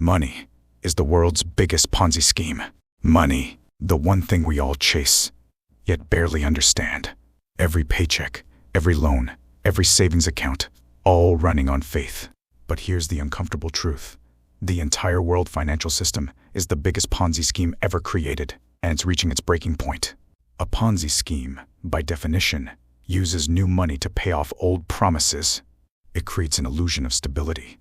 Money is the world's biggest Ponzi scheme. Money, the one thing we all chase, yet barely understand. Every paycheck, every loan, every savings account, all running on faith. But here's the uncomfortable truth. The entire world financial system is the biggest Ponzi scheme ever created, and it's reaching its breaking point. A Ponzi scheme, by definition, uses new money to pay off old promises. It creates an illusion of stability,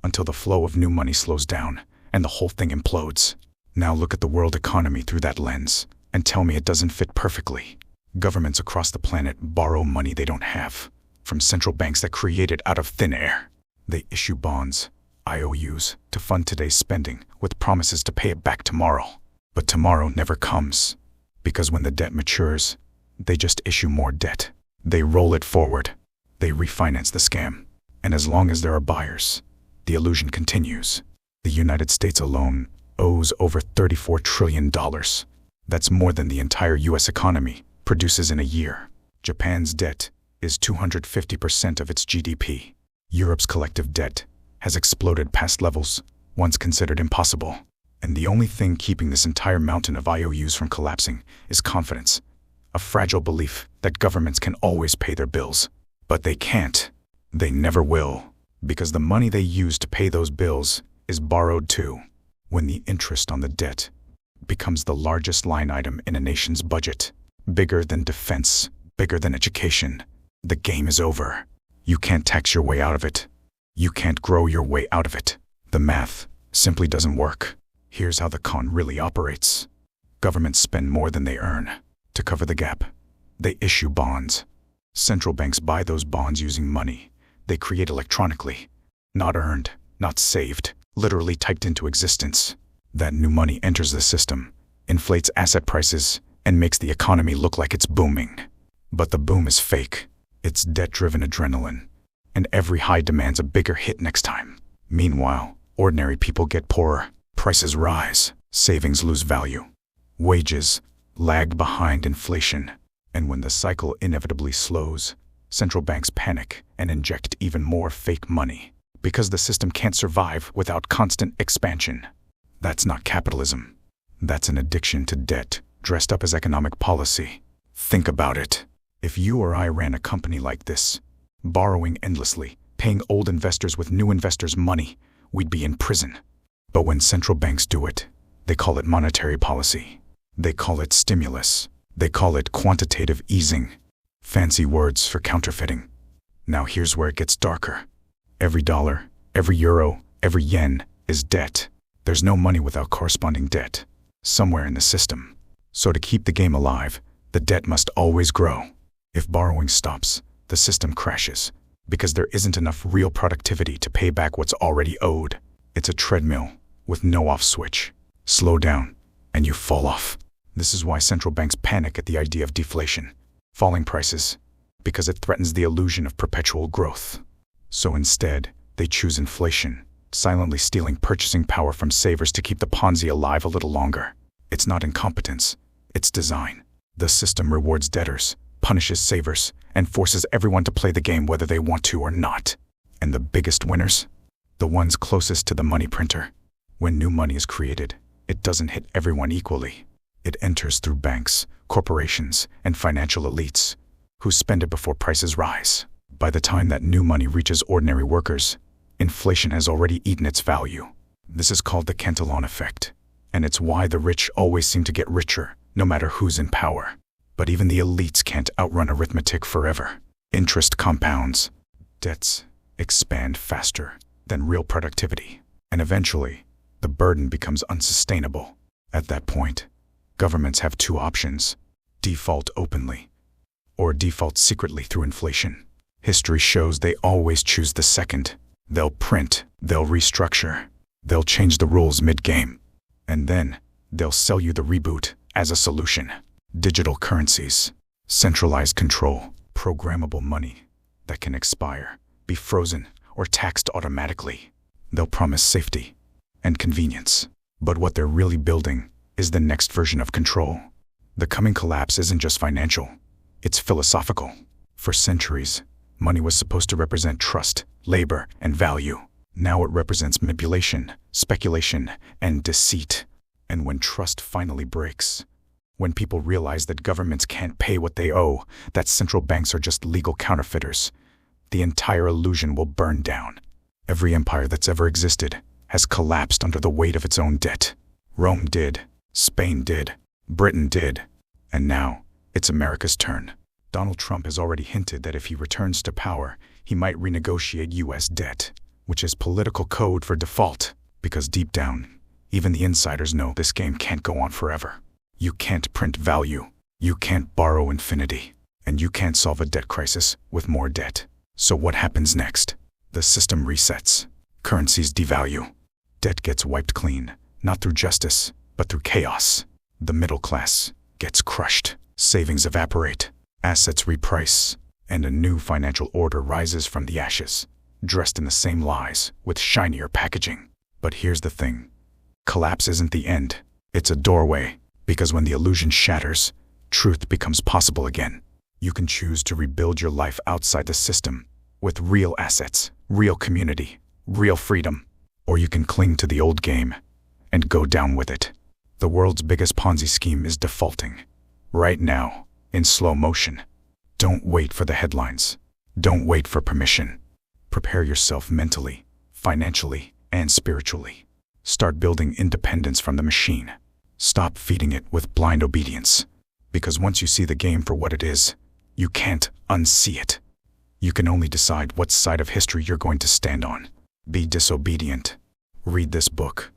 until the flow of new money slows down and the whole thing implodes. Now look at the world economy through that lens and tell me it doesn't fit perfectly. Governments across the planet borrow money they don't have, from central banks that create it out of thin air. They issue bonds, IOUs, to fund today's spending with promises to pay it back tomorrow. But tomorrow never comes, because when the debt matures, they just issue more debt. They roll it forward. They refinance the scam. And as long as there are buyers, the illusion continues. The United States alone owes over $34 trillion. That's more than the entire US economy produces in a year. Japan's debt is 250% of its GDP. Europe's collective debt has exploded past levels once considered impossible. And the only thing keeping this entire mountain of IOUs from collapsing is confidence, a fragile belief that governments can always pay their bills. But they can't. They never will, because the money they use to pay those bills is borrowed too. When the interest on the debt becomes the largest line item in a nation's budget, bigger than defense, bigger than education, the game is over. You can't tax your way out of it. You can't grow your way out of it. The math simply doesn't work. Here's how the con really operates. Governments spend more than they earn. To cover the gap, they issue bonds. Central banks buy those bonds using money they create electronically, not earned, not saved, literally typed into existence. That new money enters the system, inflates asset prices, and makes the economy look like it's booming. But the boom is fake. It's debt-driven adrenaline, and every high demands a bigger hit next time. Meanwhile, ordinary people get poorer. Prices rise, savings lose value. Wages lag behind inflation. And when the cycle inevitably slows, central banks panic and inject even more fake money, because the system can't survive without constant expansion. That's not capitalism. That's an addiction to debt, dressed up as economic policy. Think about it. If you or I ran a company like this, borrowing endlessly, paying old investors with new investors' money, we'd be in prison. But when central banks do it, they call it monetary policy. They call it stimulus. They call it quantitative easing. Fancy words for counterfeiting. Now here's where it gets darker. Every dollar, every euro, every yen is debt. There's no money without corresponding debt, somewhere in the system. So to keep the game alive, the debt must always grow. If borrowing stops, the system crashes, because there isn't enough real productivity to pay back what's already owed. It's a treadmill with no off switch. Slow down, and you fall off. This is why central banks panic at the idea of deflation, falling prices, because it threatens the illusion of perpetual growth. So instead, they choose inflation, silently stealing purchasing power from savers to keep the Ponzi alive a little longer. It's not incompetence, it's design. The system rewards debtors, punishes savers, and forces everyone to play the game whether they want to or not. And the biggest winners? The ones closest to the money printer. When new money is created, it doesn't hit everyone equally. It enters through banks, corporations, and financial elites, who spend it before prices rise. By the time that new money reaches ordinary workers, inflation has already eaten its value. This is called the Cantillon effect, and it's why the rich always seem to get richer, no matter who's in power. But even the elites can't outrun arithmetic forever. Interest compounds. Debts expand faster than real productivity. And eventually, the burden becomes unsustainable. At that point, governments have two options: default openly, or default secretly through inflation. History shows they always choose the second. They'll print, they'll restructure, they'll change the rules mid-game, and then they'll sell you the reboot as a solution. Digital currencies, centralized control, programmable money that can expire, be frozen, or taxed automatically. They'll promise safety and convenience, but what they're really building is the next version of control. The coming collapse isn't just financial, it's philosophical. For centuries, money was supposed to represent trust, labor, and value. Now it represents manipulation, speculation, and deceit. And when trust finally breaks, when people realize that governments can't pay what they owe, that central banks are just legal counterfeiters, the entire illusion will burn down. Every empire that's ever existed has collapsed under the weight of its own debt. Rome did, Spain did, Britain did, and now it's America's turn. Donald Trump has already hinted that if he returns to power, he might renegotiate U.S. debt, which is political code for default, because deep down, even the insiders know this game can't go on forever. You can't print value, you can't borrow infinity, and you can't solve a debt crisis with more debt. So what happens next? The system resets. Currencies devalue. Debt gets wiped clean, not through justice, but through chaos. The middle class gets crushed. Savings evaporate. Assets reprice. And a new financial order rises from the ashes, dressed in the same lies, with shinier packaging. But here's the thing. Collapse isn't the end. It's a doorway, because when the illusion shatters, truth becomes possible again. You can choose to rebuild your life outside the system, with real assets, real community, real freedom. Or you can cling to the old game and go down with it. The world's biggest Ponzi scheme is defaulting. Right now, in slow motion. Don't wait for the headlines. Don't wait for permission. Prepare yourself mentally, financially, and spiritually. Start building independence from the machine. Stop feeding it with blind obedience. Because once you see the game for what it is, you can't unsee it. You can only decide what side of history you're going to stand on. Be disobedient. Read this book.